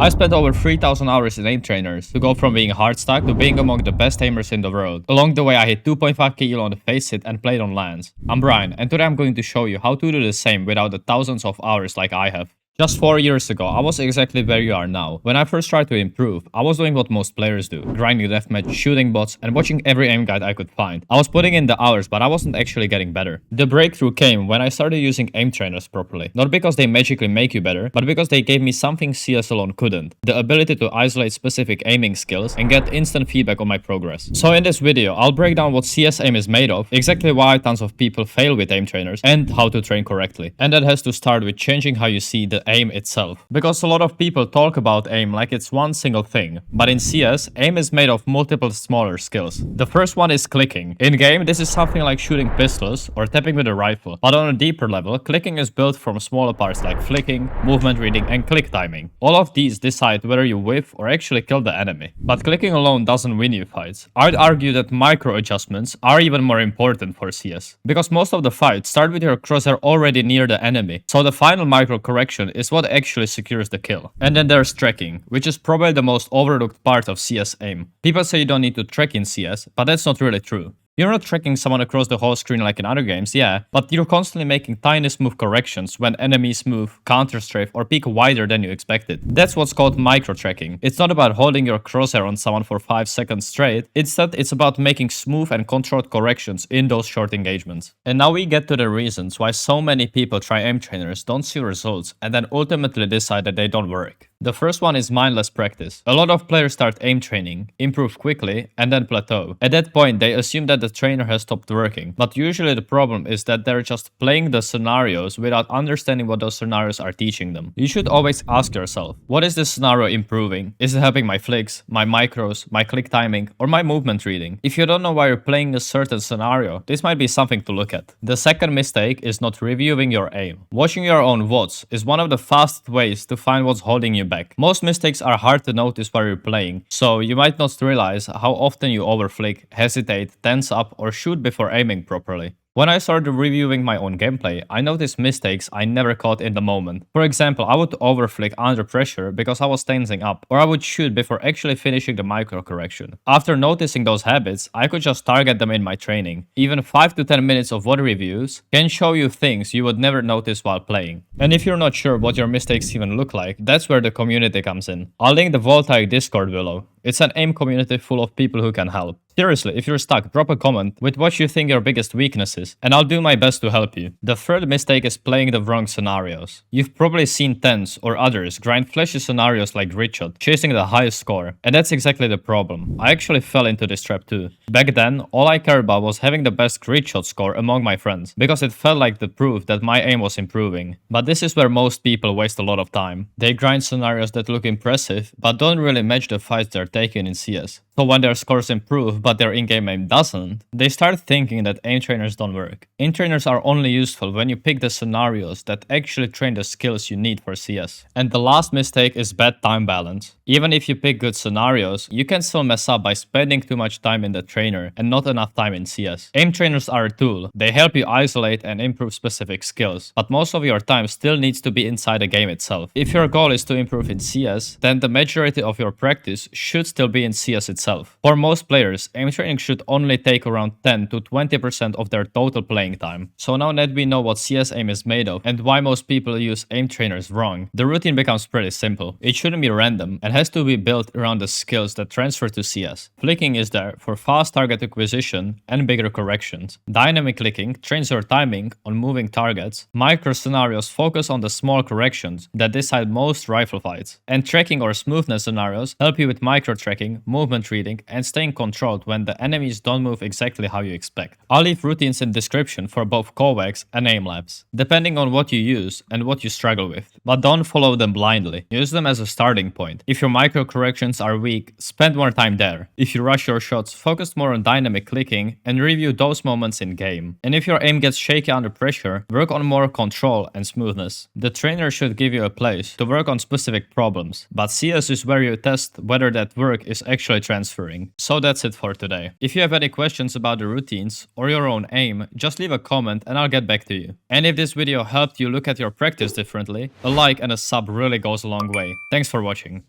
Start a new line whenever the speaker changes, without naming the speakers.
I spent over 3,000 hours in aim trainers to go from being hardstack to being among the best aimers in the world. Along the way, I hit 2.5 kilo on the face hit and played on lands. I'm Brian, and today I'm going to show you how to do the same without the thousands of hours like I have. Just 4 years ago, I was exactly where you are now. When I first tried to improve, I was doing what most players do, grinding deathmatch, shooting bots, and watching every aim guide I could find. I was putting in the hours, but I wasn't actually getting better. The breakthrough came when I started using aim trainers properly. Not because they magically make you better, but because they gave me something CS alone couldn't. The ability to isolate specific aiming skills and get instant feedback on my progress. So in this video, I'll break down what CS aim is made of, exactly why tons of people fail with aim trainers, and how to train correctly. And that has to start with changing how you see the aim itself. Because a lot of people talk about aim like it's one single thing, but in CS, aim is made of multiple smaller skills. The first one is clicking. In game, this is something like shooting pistols or tapping with a rifle, but on a deeper level, clicking is built from smaller parts like flicking, movement reading, and click timing. All of these decide whether you whiff or actually kill the enemy. But clicking alone doesn't win you fights. I'd argue that micro adjustments are even more important for CS, because most of the fights start with your crosshair already near the enemy, so the final micro correction is what actually secures the kill. And then there's tracking, which is probably the most overlooked part of CS aim. People say you don't need to track in CS, but that's not really true. You're not tracking someone across the whole screen like in other games, yeah, but you're constantly making tiny smooth corrections when enemies move, counter-strafe, or peek wider than you expected. That's what's called micro-tracking. It's not about holding your crosshair on someone for 5 seconds straight, instead it's about making smooth and controlled corrections in those short engagements. And now we get to the reasons why so many people try aim trainers, don't see results, and then ultimately decide that they don't work. The first one is mindless practice. A lot of players start aim training, improve quickly, and then plateau. At that point, they assume that the trainer has stopped working. But usually the problem is that they're just playing the scenarios without understanding what those scenarios are teaching them. You should always ask yourself, what is this scenario improving? Is it helping my flicks, my micros, my click timing, or my movement reading? If you don't know why you're playing a certain scenario, this might be something to look at. The second mistake is not reviewing your aim. Watching your own VODs is one of the fastest ways to find what's holding you back. Most mistakes are hard to notice while you're playing, so you might not realize how often you overflick, hesitate, tense up, or shoot before aiming properly. When I started reviewing my own gameplay, I noticed mistakes I never caught in the moment. For example, I would overflick under pressure because I was tensing up, or I would shoot before actually finishing the micro correction. After noticing those habits, I could just target them in my training. Even 5 to 10 minutes of VOD reviews can show you things you would never notice while playing. And if you're not sure what your mistakes even look like, that's where the community comes in. I'll link the Voltaic Discord below. It's an aim community full of people who can help. Seriously, if you're stuck, drop a comment with what you think your biggest weakness is, and I'll do my best to help you. The third mistake is playing the wrong scenarios. You've probably seen Tens or others grind flashy scenarios like grid shot, chasing the highest score, and that's exactly the problem. I actually fell into this trap too. Back then, all I cared about was having the best grid shot score among my friends, because it felt like the proof that my aim was improving. But this is where most people waste a lot of time. They grind scenarios that look impressive, but don't really match the fights they're taking in CS. So when their scores improve but their in-game aim doesn't, they start thinking that aim trainers don't work. Aim trainers are only useful when you pick the scenarios that actually train the skills you need for CS. And the last mistake is bad time balance. Even if you pick good scenarios, you can still mess up by spending too much time in the trainer and not enough time in CS. Aim trainers are a tool. They help you isolate and improve specific skills, but most of your time still needs to be inside the game itself. If your goal is to improve in CS, then the majority of your practice should still be in CS itself. For most players, aim training should only take around 10 to 20% of their total playing time. So now that we know what CS aim is made of and why most people use aim trainers wrong, the routine becomes pretty simple. It shouldn't be random and has to be built around the skills that transfer to CS. Flicking is there for fast target acquisition and bigger corrections. Dynamic clicking trains your timing on moving targets. Micro scenarios focus on the small corrections that decide most rifle fights. And tracking or smoothness scenarios help you with micro tracking, movement reading, and staying controlled when the enemies don't move exactly how you expect. I'll leave routines in the description for both Kovaaks and Aimlabs, depending on what you use and what you struggle with. But don't follow them blindly. Use them as a starting point. If your micro corrections are weak, spend more time there. If you rush your shots, focus more on dynamic clicking and review those moments in game. And if your aim gets shaky under pressure, work on more control and smoothness. The trainer should give you a place to work on specific problems, but CS is where you test whether that work is actually transferred transferring. So that's it for today. If you have any questions about the routines or your own aim, just leave a comment and I'll get back to you. And if this video helped you look at your practice differently, a like and a sub really goes a long way. Thanks for watching.